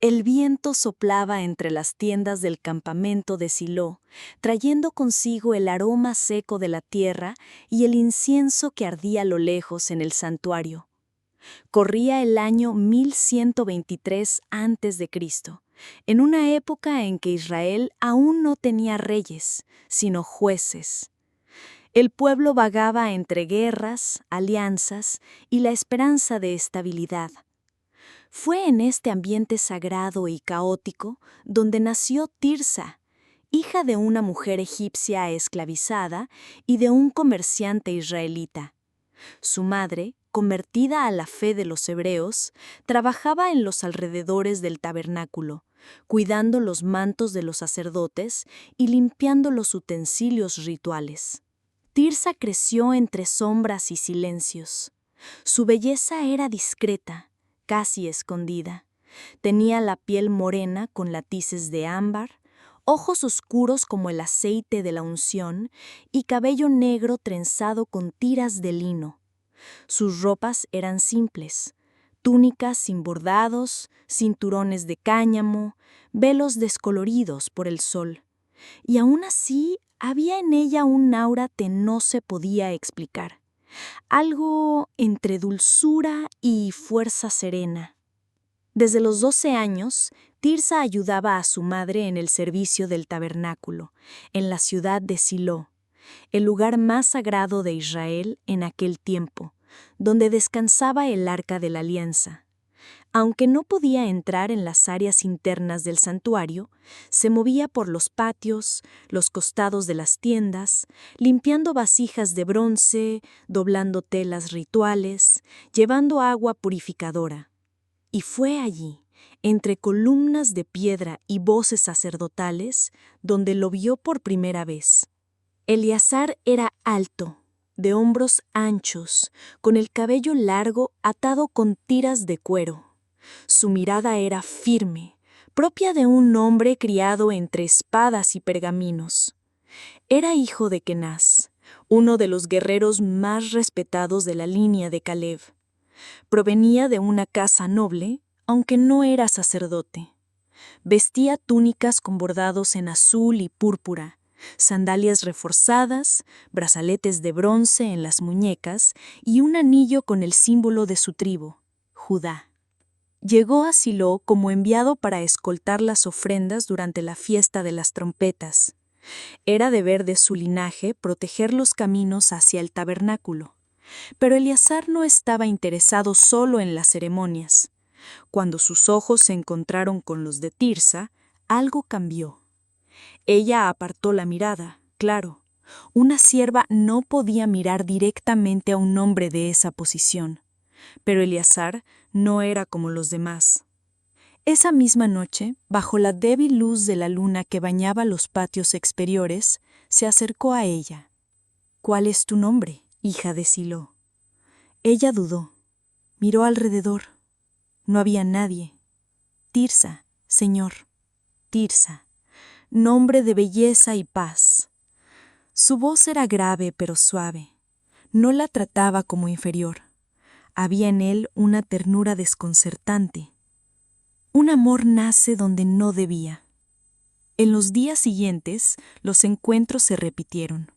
El viento soplaba entre las tiendas del campamento de Silo, trayendo consigo el aroma seco de la tierra y el incienso que ardía a lo lejos en el santuario. Corría el año 1123 a.C., en una época en que Israel aún no tenía reyes, sino jueces. El pueblo vagaba entre guerras, alianzas y la esperanza de estabilidad. Fue en este ambiente sagrado y caótico donde nació Tirsa, hija de una mujer egipcia esclavizada y de un comerciante israelita. Su madre, convertida a la fe de los hebreos, trabajaba en los alrededores del tabernáculo, cuidando los mantos de los sacerdotes y limpiando los utensilios rituales. Tirsa creció entre sombras y silencios. Su belleza era discreta, casi escondida. Tenía la piel morena con latices de ámbar, ojos oscuros como el aceite de la unción y cabello negro trenzado con tiras de lino. Sus ropas eran simples, túnicas sin bordados, cinturones de cáñamo, velos descoloridos por el sol. Y aún así había en ella un aura que no se podía explicar, algo entre dulzura y fuerza serena. Desde los 12 años, Tirsa ayudaba a su madre en el servicio del tabernáculo, en la ciudad de Silo, el lugar más sagrado de Israel en aquel tiempo, donde descansaba el Arca de la Alianza. Aunque no podía entrar en las áreas internas del santuario, se movía por los patios, los costados de las tiendas, limpiando vasijas de bronce, doblando telas rituales, llevando agua purificadora. Y fue allí, entre columnas de piedra y voces sacerdotales, donde lo vio por primera vez. Eleazar era alto, de hombros anchos, con el cabello largo atado con tiras de cuero. Su mirada era firme, propia de un hombre criado entre espadas y pergaminos. Era hijo de Kenaz, uno de los guerreros más respetados de la línea de Caleb. Provenía de una casa noble, aunque no era sacerdote. Vestía túnicas con bordados en azul y púrpura, sandalias reforzadas, brazaletes de bronce en las muñecas y un anillo con el símbolo de su tribu, Judá. Llegó a Silo como enviado para escoltar las ofrendas durante la fiesta de las trompetas. Era deber de su linaje proteger los caminos hacia el tabernáculo. Pero Eleazar no estaba interesado solo en las ceremonias. Cuando sus ojos se encontraron con los de Tirsa, algo cambió. Ella apartó la mirada, claro. Una sierva no podía mirar directamente a un hombre de esa posición. Pero Eleazar no era como los demás. Esa misma noche, bajo la débil luz de la luna que bañaba los patios exteriores, se acercó a ella. «¿Cuál es tu nombre, hija de Silo?» Ella dudó. Miró alrededor. No había nadie. «Tirsa, señor. Tirsa. Nombre de belleza y paz». Su voz era grave pero suave. No la trataba como inferior. Había en él una ternura desconcertante. Un amor nace donde no debía. En los días siguientes, los encuentros se repitieron.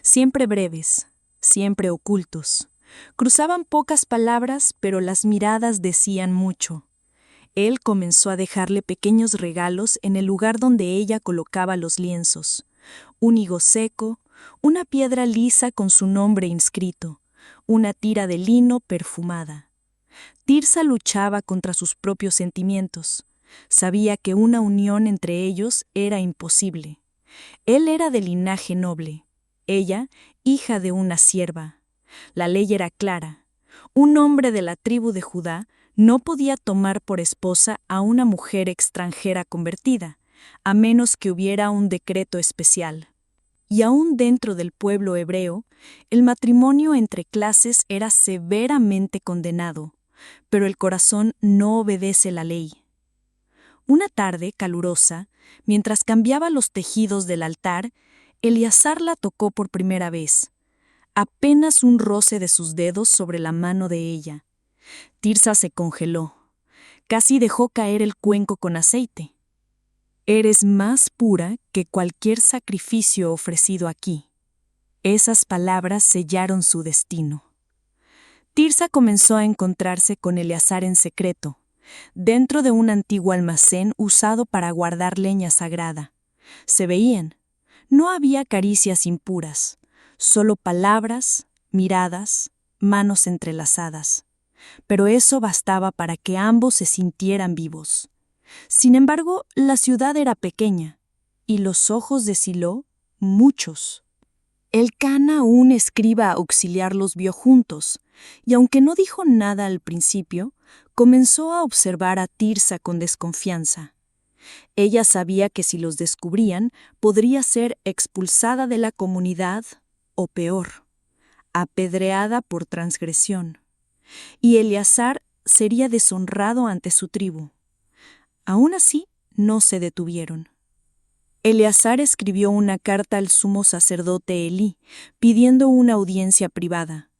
Siempre breves, siempre ocultos. Cruzaban pocas palabras, pero las miradas decían mucho. Él comenzó a dejarle pequeños regalos en el lugar donde ella colocaba los lienzos. Un higo seco, una piedra lisa con su nombre inscrito, una tira de lino perfumada. Tirsa luchaba contra sus propios sentimientos. Sabía que una unión entre ellos era imposible. Él era de linaje noble, ella, hija de una sierva. La ley era clara. Un hombre de la tribu de Judá no podía tomar por esposa a una mujer extranjera convertida, a menos que hubiera un decreto especial. Y aún dentro del pueblo hebreo, el matrimonio entre clases era severamente condenado, pero el corazón no obedece la ley. Una tarde calurosa, mientras cambiaba los tejidos del altar, Eleazar la tocó por primera vez. Apenas un roce de sus dedos sobre la mano de ella. Tirsa se congeló. Casi dejó caer el cuenco con aceite. Eres más pura que cualquier sacrificio ofrecido aquí. Esas palabras sellaron su destino. Tirsa comenzó a encontrarse con Eleazar en secreto, dentro de un antiguo almacén usado para guardar leña sagrada. Se veían. No había caricias impuras, solo palabras, miradas, manos entrelazadas. Pero eso bastaba para que ambos se sintieran vivos. Sin embargo, la ciudad era pequeña, y los ojos de Silo, muchos. Elcana, un escriba auxiliar, los vio juntos, y aunque no dijo nada al principio, comenzó a observar a Tirsa con desconfianza. Ella sabía que si los descubrían, podría ser expulsada de la comunidad, o peor, apedreada por transgresión. Y Eleazar sería deshonrado ante su tribu. Aún así, no se detuvieron. Eleazar escribió una carta al sumo sacerdote Elí, pidiendo una audiencia privada.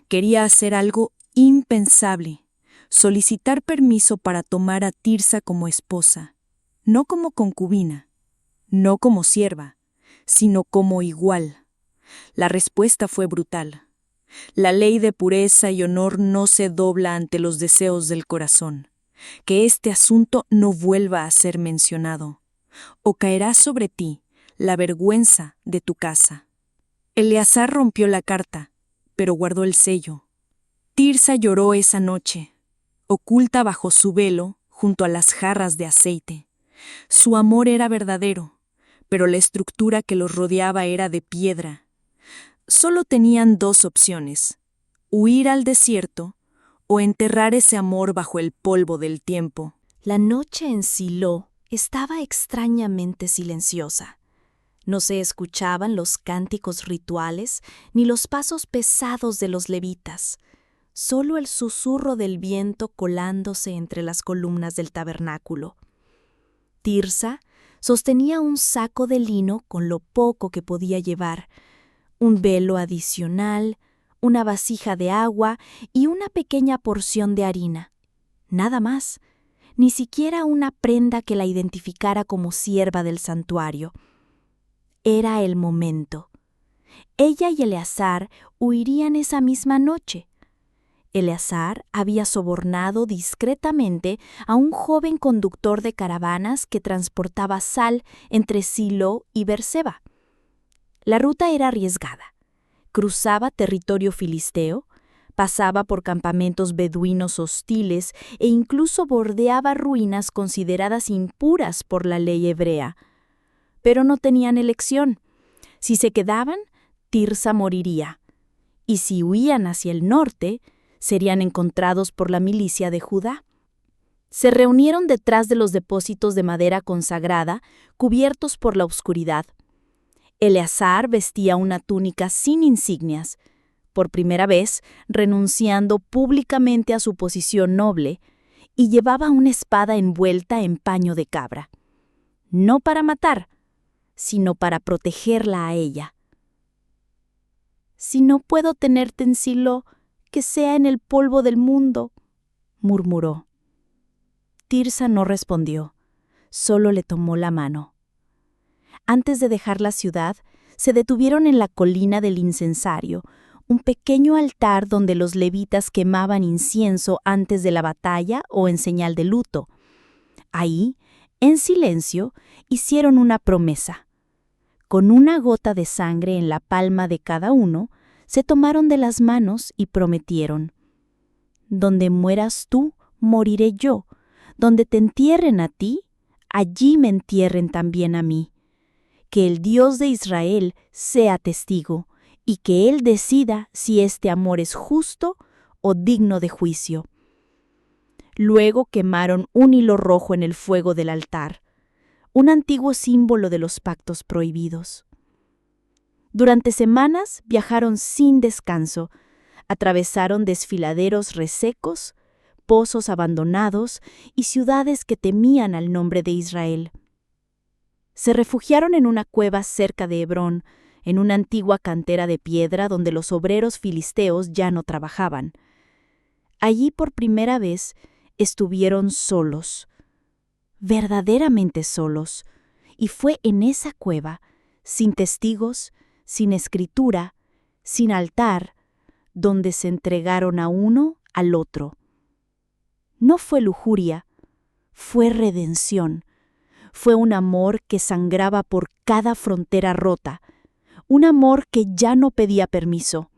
Quería hacer algo impensable, solicitar permiso para tomar a Tirsa como esposa, no como concubina, no como sierva, sino como igual. La respuesta fue brutal. La ley de pureza y honor no se dobla ante los deseos del corazón. Que este asunto no vuelva a ser mencionado, o caerá sobre ti la vergüenza de tu casa. Eleazar rompió la carta, pero guardó el sello. Tirsa lloró esa noche, oculta bajo su velo junto a las jarras de aceite. Su amor era verdadero, pero la estructura que los rodeaba era de piedra. Solo tenían dos opciones: huir al desierto o enterrar ese amor bajo el polvo del tiempo. La noche en Silo estaba extrañamente silenciosa. No se escuchaban los cánticos rituales ni los pasos pesados de los levitas, solo el susurro del viento colándose entre las columnas del tabernáculo. Tirsa sostenía un saco de lino con lo poco que podía llevar, un velo adicional, una vasija de agua y una pequeña porción de harina. Nada más, ni siquiera una prenda que la identificara como sierva del santuario. Era el momento. Ella y Eleazar huirían esa misma noche. Eleazar había sobornado discretamente a un joven conductor de caravanas que transportaba sal entre Silo y Berseba. La ruta era arriesgada. Cruzaba territorio filisteo, pasaba por campamentos beduinos hostiles e incluso bordeaba ruinas consideradas impuras por la ley hebrea. Pero no tenían elección. Si se quedaban, Tirsa moriría. Y si huían hacia el norte, serían encontrados por la milicia de Judá. Se reunieron detrás de los depósitos de madera consagrada, cubiertos por la oscuridad. Eleazar vestía una túnica sin insignias, por primera vez renunciando públicamente a su posición noble, y llevaba una espada envuelta en paño de cabra. No para matar, sino para protegerla a ella. «Si no puedo tenerte en Silo, que sea en el polvo del mundo», murmuró. Tirsa no respondió, solo le tomó la mano. Antes de dejar la ciudad, se detuvieron en la colina del incensario, un pequeño altar donde los levitas quemaban incienso antes de la batalla o en señal de luto. Ahí, en silencio, hicieron una promesa. Con una gota de sangre en la palma de cada uno, se tomaron de las manos y prometieron: «Donde mueras tú, moriré yo. Donde te entierren a ti, allí me entierren también a mí. Que el Dios de Israel sea testigo, y que Él decida si este amor es justo o digno de juicio». Luego quemaron un hilo rojo en el fuego del altar, un antiguo símbolo de los pactos prohibidos. Durante semanas viajaron sin descanso, atravesaron desfiladeros resecos, pozos abandonados y ciudades que temían al nombre de Israel. Se refugiaron en una cueva cerca de Hebrón, en una antigua cantera de piedra donde los obreros filisteos ya no trabajaban. Allí por primera vez estuvieron solos, verdaderamente solos, y fue en esa cueva, sin testigos, sin escritura, sin altar, donde se entregaron a uno al otro. No fue lujuria, fue redención, fue un amor que sangraba por cada frontera rota, un amor que ya no pedía permiso.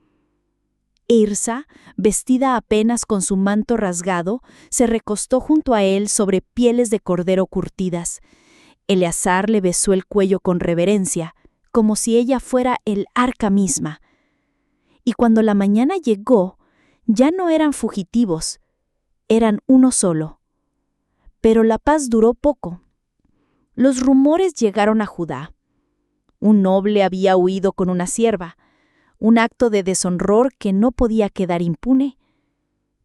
Irsa, vestida apenas con su manto rasgado, se recostó junto a él sobre pieles de cordero curtidas. Eleazar le besó el cuello con reverencia, como si ella fuera el arca misma. Y cuando la mañana llegó, ya no eran fugitivos, eran uno solo. Pero la paz duró poco. Los rumores llegaron a Judá. Un noble había huido con una sierva, un acto de deshonor que no podía quedar impune.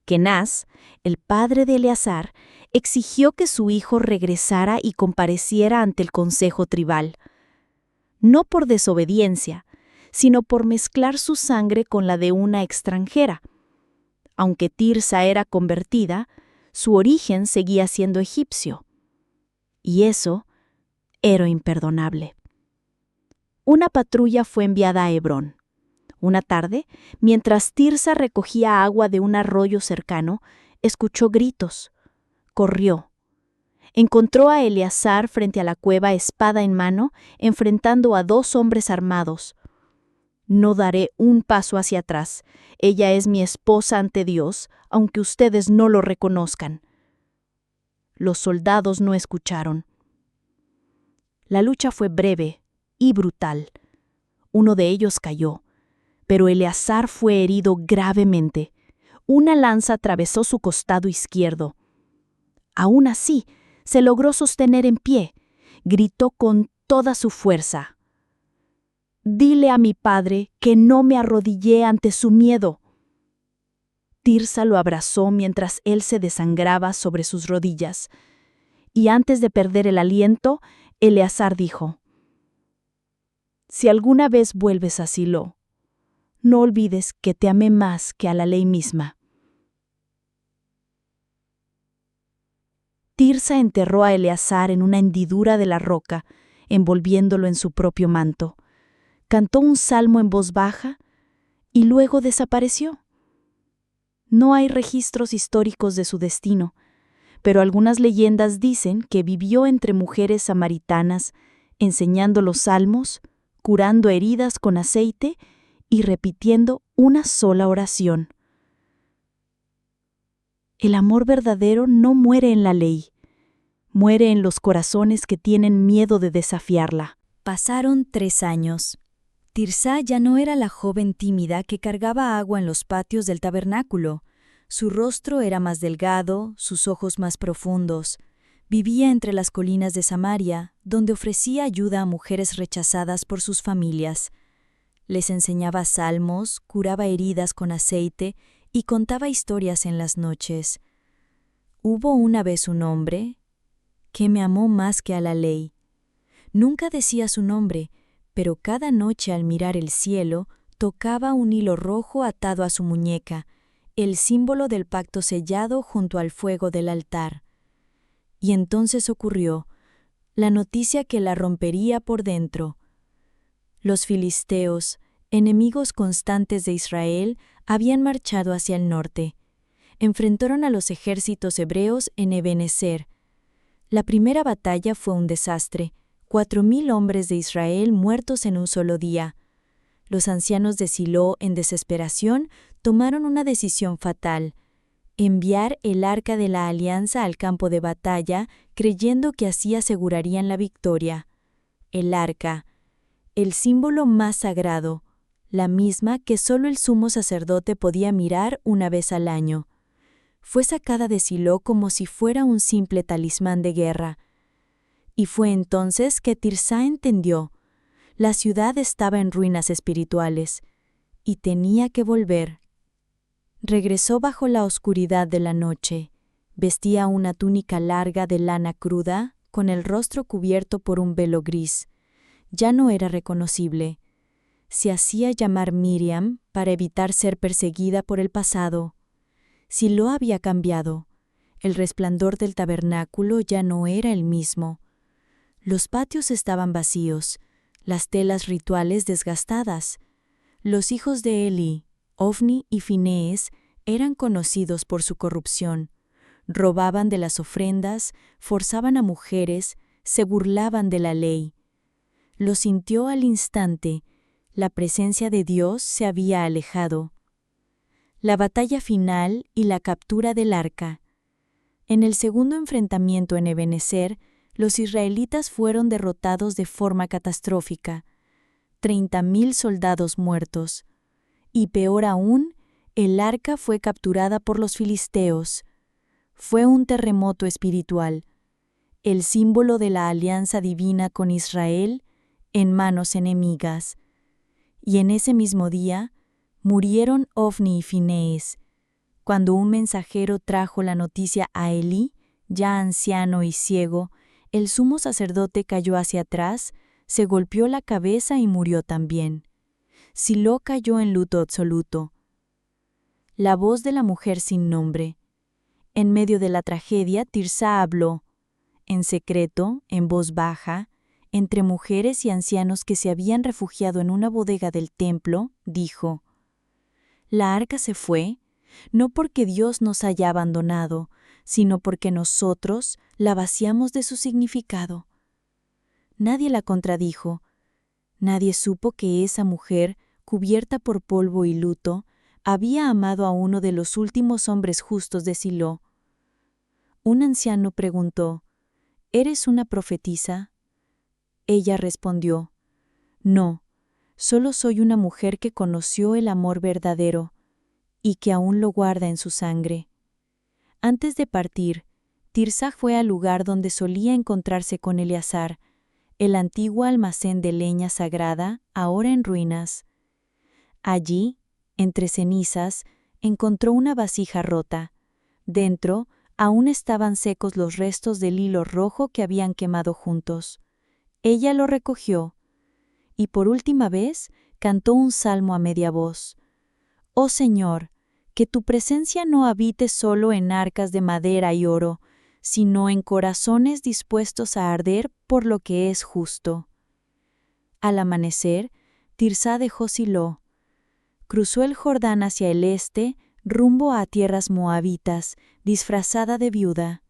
Kenaz, el padre de Eleazar, exigió que su hijo regresara y compareciera ante el consejo tribal. No por desobediencia, sino por mezclar su sangre con la de una extranjera. Aunque Tirsa era convertida, su origen seguía siendo egipcio. Y eso era imperdonable. Una patrulla fue enviada a Hebrón. Una tarde, mientras Tirsa recogía agua de un arroyo cercano, escuchó gritos. Corrió. Encontró a Eleazar frente a la cueva, espada en mano, enfrentando a 2 hombres armados. No daré un paso hacia atrás. Ella es mi esposa ante Dios, aunque ustedes no lo reconozcan. Los soldados no escucharon. La lucha fue breve y brutal. Uno de ellos cayó, pero Eleazar fue herido gravemente. Una lanza atravesó su costado izquierdo. Aún así, se logró sostener en pie. Gritó con toda su fuerza: «Dile a mi padre que no me arrodillé ante su miedo». Tirsa lo abrazó mientras él se desangraba sobre sus rodillas. Y antes de perder el aliento, Eleazar dijo: «Si alguna vez vuelves a Silo, no olvides que te amé más que a la ley misma». Tirsa enterró a Eleazar en una hendidura de la roca, envolviéndolo en su propio manto. Cantó un salmo en voz baja y luego desapareció. No hay registros históricos de su destino, pero algunas leyendas dicen que vivió entre mujeres samaritanas, enseñando los salmos, curando heridas con aceite y repitiendo una sola oración. El amor verdadero no muere en la ley, muere en los corazones que tienen miedo de desafiarla. Pasaron 3 años. Tirsa ya no era la joven tímida que cargaba agua en los patios del tabernáculo. Su rostro era más delgado, sus ojos más profundos. Vivía entre las colinas de Samaria, donde ofrecía ayuda a mujeres rechazadas por sus familias. Les enseñaba salmos, curaba heridas con aceite y contaba historias en las noches. Hubo una vez un hombre que me amó más que a la ley. Nunca decía su nombre, pero cada noche al mirar el cielo tocaba un hilo rojo atado a su muñeca, el símbolo del pacto sellado junto al fuego del altar. Y entonces ocurrió la noticia que la rompería por dentro. Los filisteos, enemigos constantes de Israel, habían marchado hacia el norte. Enfrentaron a los ejércitos hebreos en Ebenezer. La primera batalla fue un desastre. 4,000 hombres de Israel muertos en un solo día. Los ancianos de Silo, en desesperación, tomaron una decisión fatal: enviar el arca de la alianza al campo de batalla, creyendo que así asegurarían la victoria. El arca, el símbolo más sagrado, la misma que solo el sumo sacerdote podía mirar una vez al año. Fue sacada de Silo como si fuera un simple talismán de guerra. Y fue entonces que Tirsa entendió: la ciudad estaba en ruinas espirituales y tenía que volver. Regresó bajo la oscuridad de la noche. Vestía una túnica larga de lana cruda, con el rostro cubierto por un velo gris. Ya no era reconocible. Se hacía llamar Miriam para evitar ser perseguida por el pasado. Silo había cambiado. El resplandor del tabernáculo ya no era el mismo. Los patios estaban vacíos, las telas rituales desgastadas. Los hijos de Eli, Ofni y Finees, eran conocidos por su corrupción. Robaban de las ofrendas, forzaban a mujeres, se burlaban de la ley. Lo sintió al instante. La presencia de Dios se había alejado. La batalla final y la captura del arca. En el segundo enfrentamiento en Ebenezer, los israelitas fueron derrotados de forma catastrófica. 30,000 soldados muertos. Y peor aún, el arca fue capturada por los filisteos. Fue un terremoto espiritual. El símbolo de la alianza divina con Israel en manos enemigas. Y en ese mismo día, murieron Ofni y Finees. Cuando un mensajero trajo la noticia a Elí, ya anciano y ciego, el sumo sacerdote cayó hacia atrás, se golpeó la cabeza y murió también. Silo cayó en luto absoluto. La voz de la mujer sin nombre. En medio de la tragedia, Tirsá habló, en secreto, en voz baja, entre mujeres y ancianos que se habían refugiado en una bodega del templo, dijo: La arca se fue, no porque Dios nos haya abandonado, sino porque nosotros la vaciamos de su significado. Nadie la contradijo. Nadie supo que esa mujer, cubierta por polvo y luto, había amado a uno de los últimos hombres justos de Silo. Un anciano preguntó: ¿Eres una profetisa? Ella respondió: No, solo soy una mujer que conoció el amor verdadero y que aún lo guarda en su sangre. Antes de partir, Tirsá fue al lugar donde solía encontrarse con Eleazar, el antiguo almacén de leña sagrada, ahora en ruinas. Allí, entre cenizas, encontró una vasija rota. Dentro, aún estaban secos los restos del hilo rojo que habían quemado juntos. Ella lo recogió, y por última vez cantó un salmo a media voz. Oh Señor, que tu presencia no habite solo en arcas de madera y oro, sino en corazones dispuestos a arder por lo que es justo. Al amanecer, Tirsá dejó Silo. Cruzó el Jordán hacia el este, rumbo a tierras moabitas, disfrazada de viuda.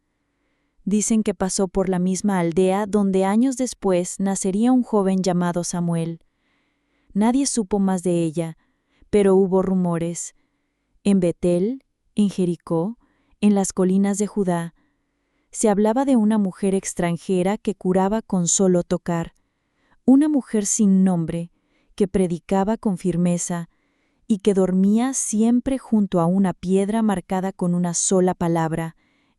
Dicen que pasó por la misma aldea donde años después nacería un joven llamado Samuel. Nadie supo más de ella, pero hubo rumores. En Betel, en Jericó, en las colinas de Judá, se hablaba de una mujer extranjera que curaba con solo tocar, una mujer sin nombre, que predicaba con firmeza y que dormía siempre junto a una piedra marcada con una sola palabra: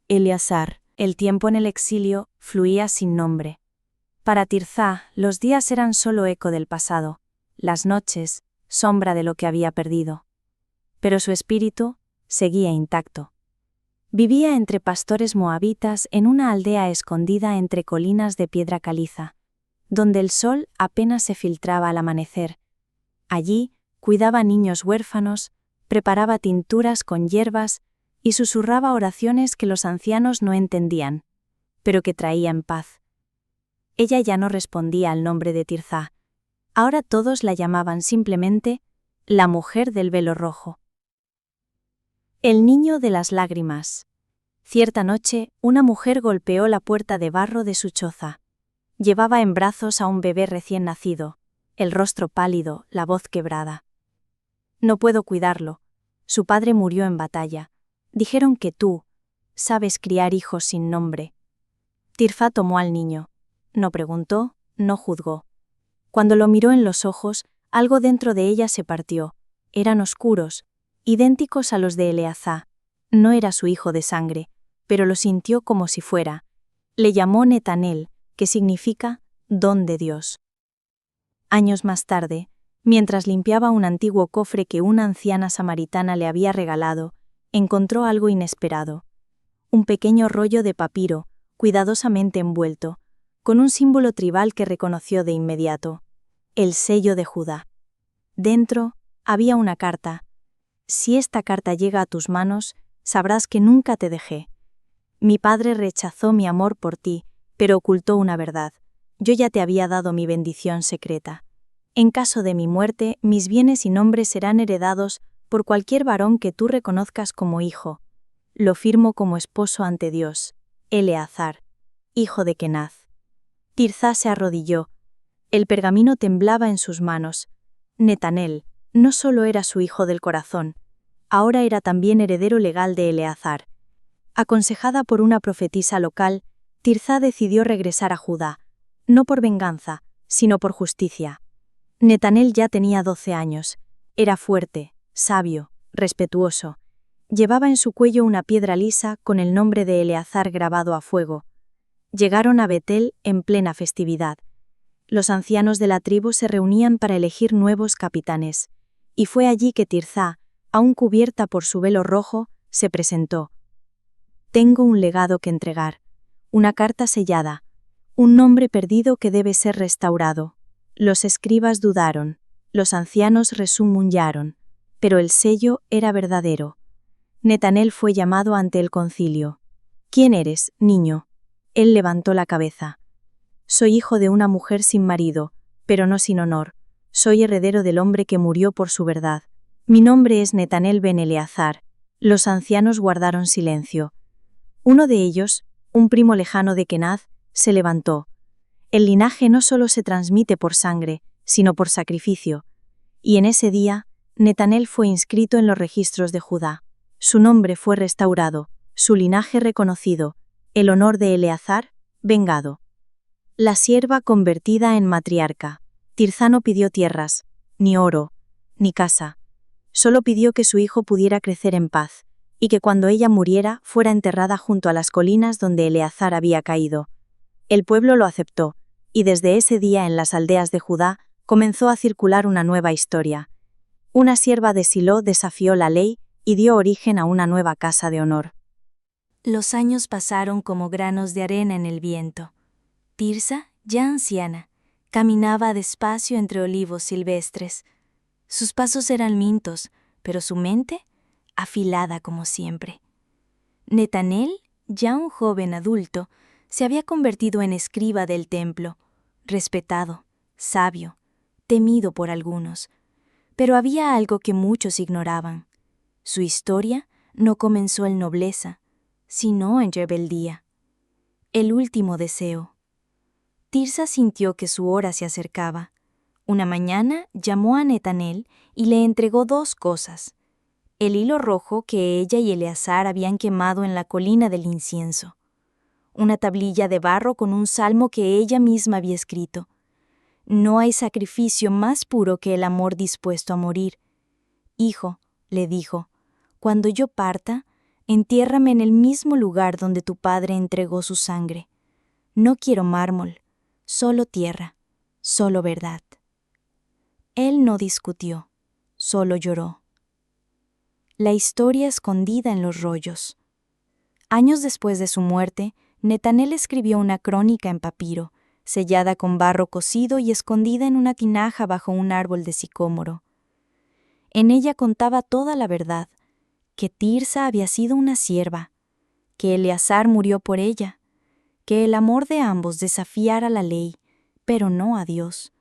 Eleazar. El tiempo en el exilio fluía sin nombre. Para Tirzá, los días eran solo eco del pasado, las noches, sombra de lo que había perdido. Pero su espíritu seguía intacto. Vivía entre pastores moabitas en una aldea escondida entre colinas de piedra caliza, donde el sol apenas se filtraba al amanecer. Allí cuidaba niños huérfanos, preparaba tinturas con hierbas y susurraba oraciones que los ancianos no entendían, pero que traían paz. Ella ya no respondía al nombre de Tirzá. Ahora todos la llamaban simplemente la mujer del velo rojo. El niño de las lágrimas. Cierta noche, una mujer golpeó la puerta de barro de su choza. Llevaba en brazos a un bebé recién nacido, el rostro pálido, la voz quebrada. No puedo cuidarlo. Su padre murió en batalla. Dijeron que tú sabes criar hijos sin nombre. Tirzá tomó al niño. No preguntó, no juzgó. Cuando lo miró en los ojos, algo dentro de ella se partió. Eran oscuros, idénticos a los de Eleazá. No era su hijo de sangre, pero lo sintió como si fuera. Le llamó Netanel, que significa don de Dios. Años más tarde, mientras limpiaba un antiguo cofre que una anciana samaritana le había regalado, encontró algo inesperado. Un pequeño rollo de papiro, cuidadosamente envuelto, con un símbolo tribal que reconoció de inmediato: el sello de Judá. Dentro había una carta. Si esta carta llega a tus manos, sabrás que nunca te dejé. Mi padre rechazó mi amor por ti, pero ocultó una verdad. Yo ya te había dado mi bendición secreta. En caso de mi muerte, mis bienes y nombres serán heredados por cualquier varón que tú reconozcas como hijo. Lo firmo como esposo ante Dios. Eleazar, hijo de Kenaz. Tirzá se arrodilló. El pergamino temblaba en sus manos. Netanel no solo era su hijo del corazón, ahora era también heredero legal de Eleazar. Aconsejada por una profetisa local, Tirzá decidió regresar a Judá, no por venganza, sino por justicia. Netanel ya tenía 12 años. Era fuerte, sabio, respetuoso. Llevaba en su cuello una piedra lisa con el nombre de Eleazar grabado a fuego. Llegaron a Betel en plena festividad. Los ancianos de la tribu se reunían para elegir nuevos capitanes, y fue allí que Tirzá, aún cubierta por su velo rojo, se presentó. Tengo un legado que entregar, una carta sellada, un nombre perdido que debe ser restaurado. Los escribas dudaron, los ancianos resumuñaron, pero el sello era verdadero. Netanel fue llamado ante el concilio. ¿Quién eres, niño? Él levantó la cabeza. Soy hijo de una mujer sin marido, pero no sin honor. Soy heredero del hombre que murió por su verdad. Mi nombre es Netanel ben Eleazar. Los ancianos guardaron silencio. Uno de ellos, un primo lejano de Kenaz, se levantó. El linaje no solo se transmite por sangre, sino por sacrificio. Y en ese día, Netanel fue inscrito en los registros de Judá. Su nombre fue restaurado, su linaje reconocido, el honor de Eleazar, vengado. La sierva convertida en matriarca. Tirzá no pidió tierras, ni oro, ni casa. Solo pidió que su hijo pudiera crecer en paz, y que cuando ella muriera fuera enterrada junto a las colinas donde Eleazar había caído. El pueblo lo aceptó, y desde ese día en las aldeas de Judá comenzó a circular una nueva historia. Una sierva de Silo desafió la ley y dio origen a una nueva casa de honor. Los años pasaron como granos de arena en el viento. Tirzá, ya anciana, caminaba despacio entre olivos silvestres. Sus pasos eran lindos, pero su mente, afilada como siempre. Netanel, ya un joven adulto, se había convertido en escriba del templo, respetado, sabio, temido por algunos. Pero había algo que muchos ignoraban. Su historia no comenzó en nobleza, sino en rebeldía. El último deseo. Tirzá sintió que su hora se acercaba. Una mañana llamó a Netanel y le entregó 2 cosas: el hilo rojo que ella y Eleazar habían quemado en la colina del incienso, una tablilla de barro con un salmo que ella misma había escrito. No hay sacrificio más puro que el amor dispuesto a morir. Hijo, le dijo, cuando yo parta, entiérrame en el mismo lugar donde tu padre entregó su sangre. No quiero mármol, solo tierra, solo verdad. Él no discutió, solo lloró. La historia escondida en los rollos. Años después de su muerte, Netanel escribió una crónica en papiro, sellada con barro cocido y escondida en una tinaja bajo un árbol de sicómoro. En ella contaba toda la verdad, que Tirzá había sido una sierva, que Eleazar murió por ella, que el amor de ambos desafiara la ley, pero no a Dios,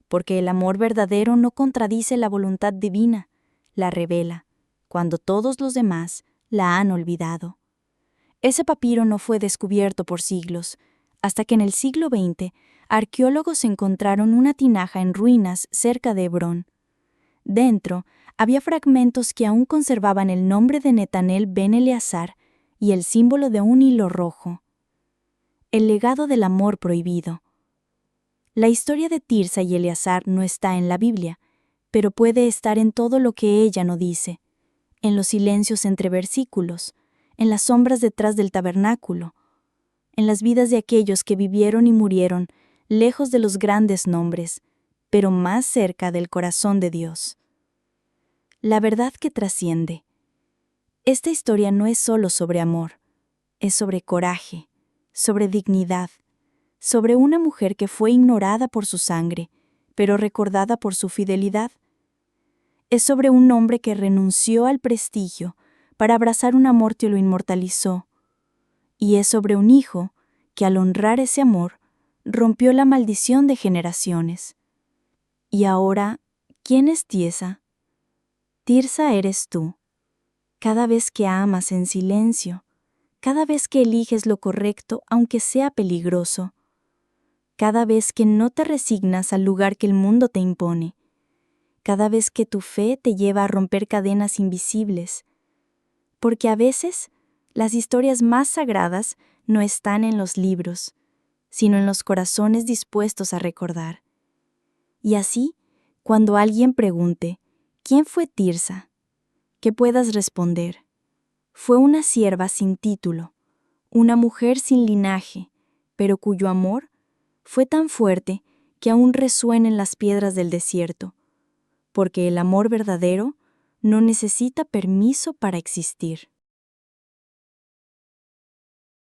porque el amor verdadero no contradice la voluntad divina, la revela, cuando todos los demás la han olvidado. Ese papiro no fue descubierto por siglos, hasta que en el siglo XX arqueólogos encontraron una tinaja en ruinas cerca de Hebrón. Dentro había fragmentos que aún conservaban el nombre de Netanel ben Eleazar y el símbolo de un hilo rojo. El legado del amor prohibido. La historia de Tirzá y Eleazar no está en la Biblia, pero puede estar en todo lo que ella no dice, en los silencios entre versículos, en las sombras detrás del tabernáculo, en las vidas de aquellos que vivieron y murieron lejos de los grandes nombres, pero más cerca del corazón de Dios. La verdad que trasciende. Esta historia no es solo sobre amor, es sobre coraje, sobre dignidad, sobre una mujer que fue ignorada por su sangre, pero recordada por su fidelidad. Es sobre un hombre que renunció al prestigio para abrazar un amor que lo inmortalizó. Y es sobre un hijo que al honrar ese amor, rompió la maldición de generaciones. Y ahora, ¿quién es Tiesa? Tirsa eres tú. Cada vez que amas en silencio, cada vez que eliges lo correcto aunque sea peligroso, cada vez que no te resignas al lugar que el mundo te impone, cada vez que tu fe te lleva a romper cadenas invisibles, porque a veces las historias más sagradas no están en los libros, sino en los corazones dispuestos a recordar. Y así, cuando alguien pregunte, ¿quién fue Tirsa?, que puedas responder, fue una sierva sin título, una mujer sin linaje, pero cuyo amor fue tan fuerte que aún resuena en las piedras del desierto, porque el amor verdadero no necesita permiso para existir.